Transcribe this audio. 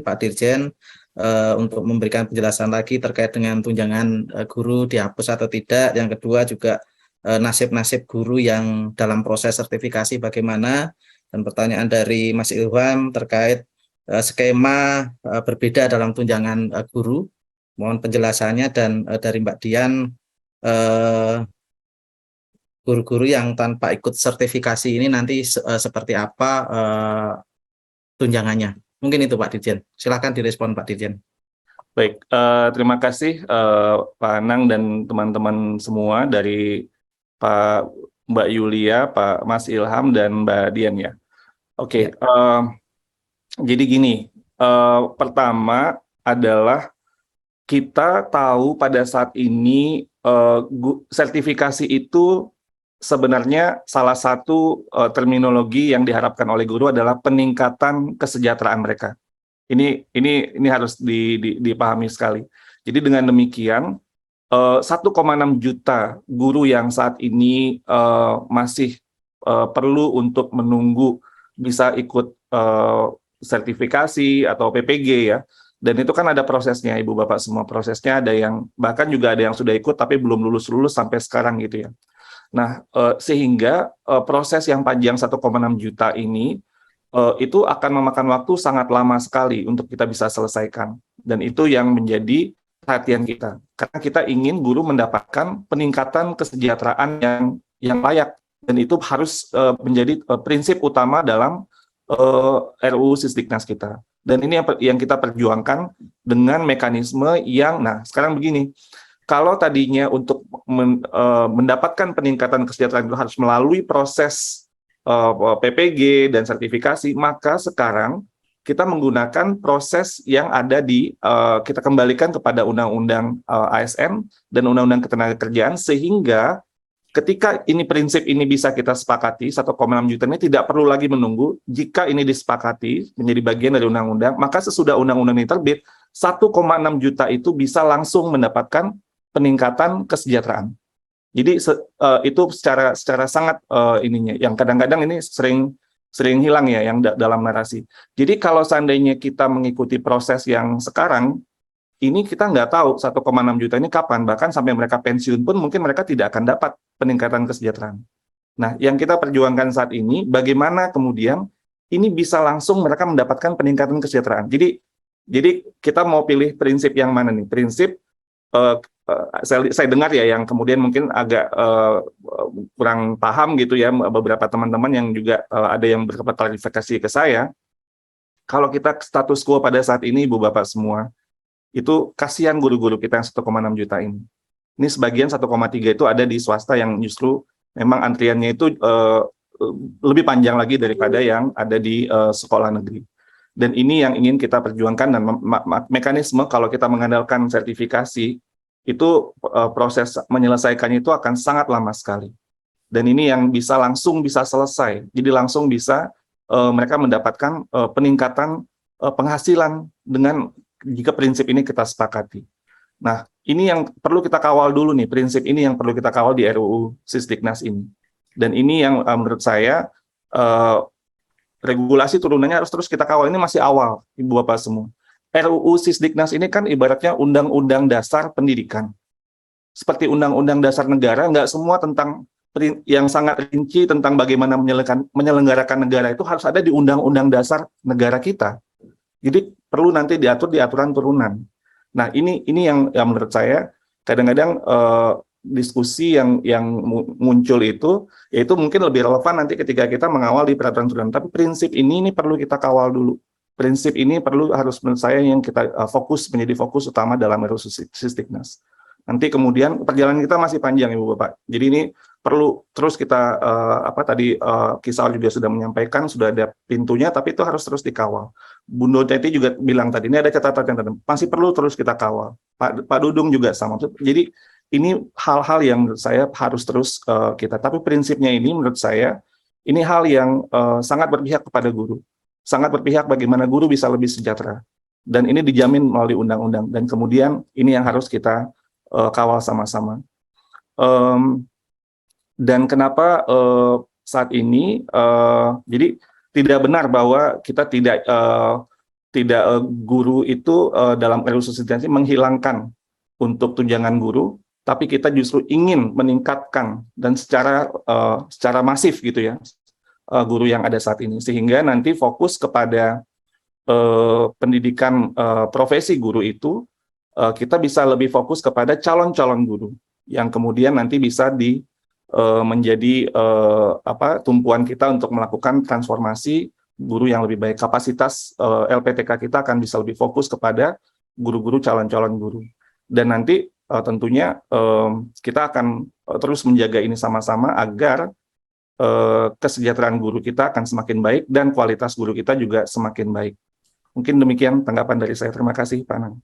Pak Dirjen untuk memberikan penjelasan lagi terkait dengan tunjangan guru dihapus atau tidak. Yang kedua juga nasib-nasib guru yang dalam proses sertifikasi bagaimana. Dan pertanyaan dari Mas Ilham terkait skema berbeda dalam tunjangan guru. Mohon penjelasannya. Dan dari Mbak Dian, guru-guru yang tanpa ikut sertifikasi ini nanti seperti apa tunjangannya. Mungkin itu Pak Dirjen. Silakan direspon Pak Dirjen. Baik, terima kasih Pak Anang dan teman-teman semua dari Mbak Yulia, Pak Mas Ilham, dan Mbak Dian ya. Oke, jadi gini, pertama adalah kita tahu pada saat ini sertifikasi itu sebenarnya salah satu terminologi yang diharapkan oleh guru adalah peningkatan kesejahteraan mereka. Ini harus dipahami sekali. Jadi dengan demikian 1,6 juta guru yang saat ini masih perlu untuk menunggu bisa ikut sertifikasi atau PPG ya. Dan itu kan ada prosesnya, Ibu Bapak semua. Prosesnya ada yang bahkan juga ada yang sudah ikut tapi belum lulus sampai sekarang gitu ya. Nah, sehingga proses yang panjang 1,6 juta ini itu akan memakan waktu sangat lama sekali untuk kita bisa selesaikan. Dan itu yang menjadi perhatian kita. Karena kita ingin guru mendapatkan peningkatan kesejahteraan yang layak. Dan itu harus menjadi prinsip utama dalam RUU Sisdiknas kita. Dan ini yang kita perjuangkan dengan mekanisme yang, nah sekarang begini, kalau tadinya untuk mendapatkan peningkatan kesejahteraan itu harus melalui proses PPG dan sertifikasi, maka sekarang kita menggunakan proses yang ada kita kembalikan kepada Undang-Undang ASN dan Undang-Undang Ketenagakerjaan, sehingga ketika ini prinsip ini bisa kita sepakati, 1,6 juta ini tidak perlu lagi menunggu. Jika ini disepakati menjadi bagian dari undang-undang, maka sesudah undang-undang ini terbit, 1,6 juta itu bisa langsung mendapatkan peningkatan kesejahteraan. Jadi itu secara sangat ininya, yang kadang-kadang ini sering hilang ya, yang dalam narasi. Jadi kalau seandainya kita mengikuti proses yang sekarang, ini kita nggak tahu 1,6 juta ini kapan, bahkan sampai mereka pensiun pun mungkin mereka tidak akan dapat peningkatan kesejahteraan. Nah, yang kita perjuangkan saat ini, bagaimana kemudian ini bisa langsung mereka mendapatkan peningkatan kesejahteraan. Jadi kita mau pilih prinsip yang mana nih? Prinsip, saya dengar ya, yang kemudian mungkin agak kurang paham gitu ya, beberapa teman-teman yang juga ada yang berklarifikasi ke saya, kalau kita status quo pada saat ini, Ibu Bapak semua, itu kasihan guru-guru kita yang 1,6 juta ini. Ini sebagian 1,3 itu ada di swasta yang justru memang antriannya itu lebih panjang lagi daripada yang ada di sekolah negeri. Dan ini yang ingin kita perjuangkan, dan mekanisme kalau kita mengandalkan sertifikasi, itu proses menyelesaikannya itu akan sangat lama sekali. Dan ini yang bisa selesai. Jadi langsung bisa mereka mendapatkan peningkatan penghasilan dengan jika prinsip ini kita sepakati. Nah, ini yang perlu kita kawal dulu nih, prinsip ini yang perlu kita kawal di RUU Sisdiknas ini. Dan ini yang menurut saya regulasi turunannya harus terus kita kawal. Ini masih awal, Ibu Bapak semua. RUU Sisdiknas ini kan ibaratnya undang-undang dasar pendidikan. Seperti undang-undang dasar negara, nggak semua tentang yang sangat rinci tentang bagaimana menyelenggarakan negara itu harus ada di undang-undang dasar negara kita. Jadi perlu nanti diatur di aturan turunan. Nah, ini yang menurut saya kadang-kadang diskusi yang muncul itu, yaitu mungkin lebih relevan nanti ketika kita mengawal di peraturan turunan. Tapi prinsip ini perlu kita kawal dulu. Prinsip ini harus menurut saya yang kita menjadi fokus utama dalam RUU Sisdiknas. Nanti kemudian perjalanan kita masih panjang, Ibu Bapak. Jadi ini perlu terus kita Kisah juga sudah menyampaikan, sudah ada pintunya, tapi itu harus terus dikawal. Bunda Teti juga bilang tadi, ini ada catatan masih perlu terus kita kawal. Pak Dudung juga sama. Jadi ini hal-hal yang menurut saya harus terus kita. Tapi prinsipnya ini menurut saya ini hal yang sangat berpihak kepada guru, sangat berpihak bagaimana guru bisa lebih sejahtera. Dan ini dijamin melalui undang-undang. Dan kemudian ini yang harus kita kawal sama-sama. Dan kenapa saat ini jadi tidak benar bahwa kita tidak guru itu dalam RUU Sustainability menghilangkan untuk tunjangan guru, tapi kita justru ingin meningkatkan dan secara masif gitu ya guru yang ada saat ini, sehingga nanti fokus kepada pendidikan profesi guru itu kita bisa lebih fokus kepada calon-calon guru yang kemudian nanti bisa menjadi tumpuan kita untuk melakukan transformasi guru yang lebih baik. Kapasitas LPTK kita akan bisa lebih fokus kepada guru-guru calon-calon guru. Dan nanti tentunya kita akan terus menjaga ini sama-sama agar kesejahteraan guru kita akan semakin baik dan kualitas guru kita juga semakin baik. Mungkin demikian tanggapan dari saya. Terima kasih, Pak Anang.